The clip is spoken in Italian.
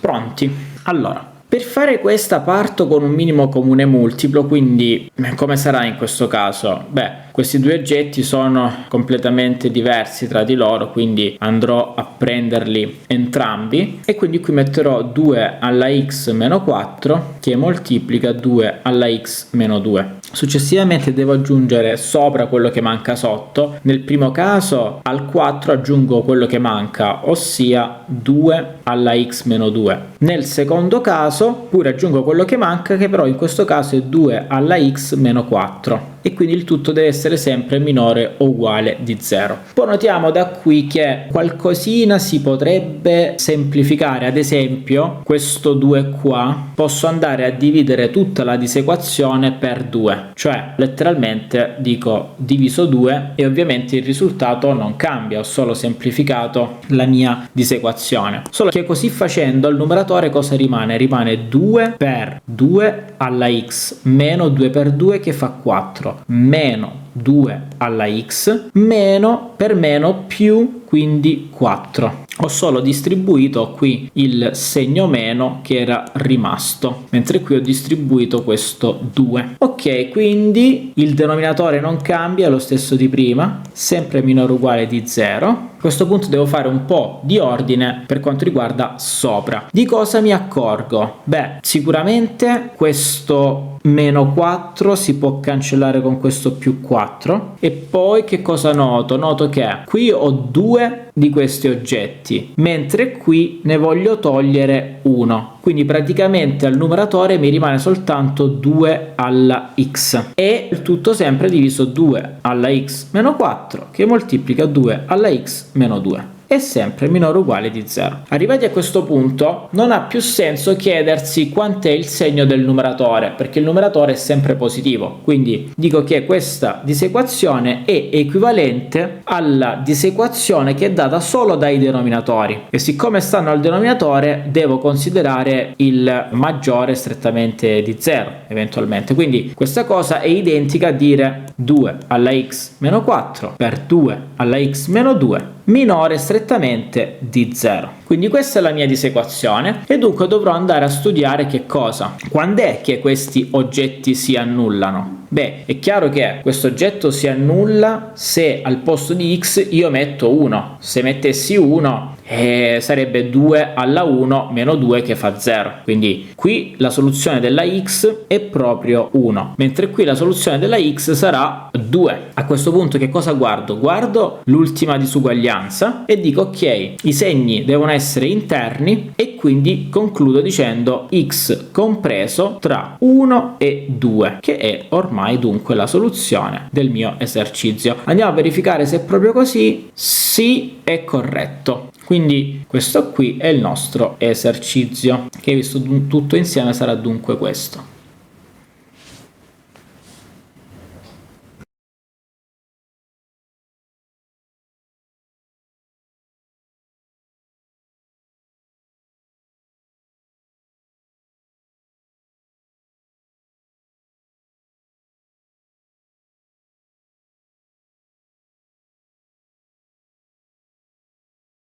Pronti? Allora, per fare questa parto con un minimo comune multiplo, quindi come sarà in questo caso? Beh, questi due oggetti sono completamente diversi tra di loro, quindi andrò a prenderli entrambi e quindi qui metterò 2 alla x meno 4 che moltiplica 2 alla x meno 2. Successivamente devo aggiungere sopra quello che manca sotto. Nel primo caso al 4 aggiungo quello che manca, ossia 2 alla x meno 2. Nel secondo caso pure aggiungo quello che manca, che però in questo caso è 2 alla x meno 4. E quindi il tutto deve essere sempre minore o uguale di 0. Poi notiamo da qui che qualcosina si potrebbe semplificare, ad esempio questo 2 qua posso andare a dividere tutta la disequazione per 2, cioè letteralmente dico diviso 2 e ovviamente il risultato non cambia, ho solo semplificato la mia disequazione, solo che così facendo al numeratore cosa rimane? Rimane 2 per 2 alla x meno 2 per 2 che fa 4 meno 2 alla x meno per meno più, quindi 4. Ho solo distribuito qui il segno meno che era rimasto, mentre qui ho distribuito questo 2. Ok, quindi il denominatore non cambia, è lo stesso di prima, sempre minore o uguale di 0. A questo punto devo fare un po' di ordine per quanto riguarda sopra. Di cosa mi accorgo? Beh, sicuramente questo meno 4 si può cancellare con questo più 4 e poi che cosa noto? Noto che qui ho 2 di questi oggetti, mentre qui ne voglio togliere uno, quindi praticamente al numeratore mi rimane soltanto 2 alla x e il tutto sempre diviso 2 alla x meno 4 che moltiplica 2 alla x meno 2. È sempre minore o uguale di 0. Arrivati a questo punto non ha più senso chiedersi quant'è il segno del numeratore, perché il numeratore è sempre positivo, quindi dico che questa disequazione è equivalente alla disequazione che è data solo dai denominatori e siccome stanno al denominatore devo considerare il maggiore strettamente di 0 eventualmente, quindi questa cosa è identica a dire 2 alla x meno 4 per 2 alla x meno 2 minore strettamente di 0. Quindi questa è la mia disequazione e dunque dovrò andare a studiare che cosa? Quando è che questi oggetti si annullano? Beh, è chiaro che questo oggetto si annulla se al posto di x io metto 1. Se mettessi 1 sarebbe 2 alla 1 meno 2 che fa 0. Quindi qui la soluzione della x è proprio 1, mentre qui la soluzione della x sarà 2. A questo punto che cosa guardo? Guardo l'ultima disuguaglianza e dico ok, i segni devono essere interni e quindi concludo dicendo x compreso tra 1 e 2, che è ormai dunque la soluzione del mio esercizio. Andiamo a verificare se è proprio così. Sì, è corretto. Quindi questo qui è il nostro esercizio, che visto tutto insieme sarà dunque questo.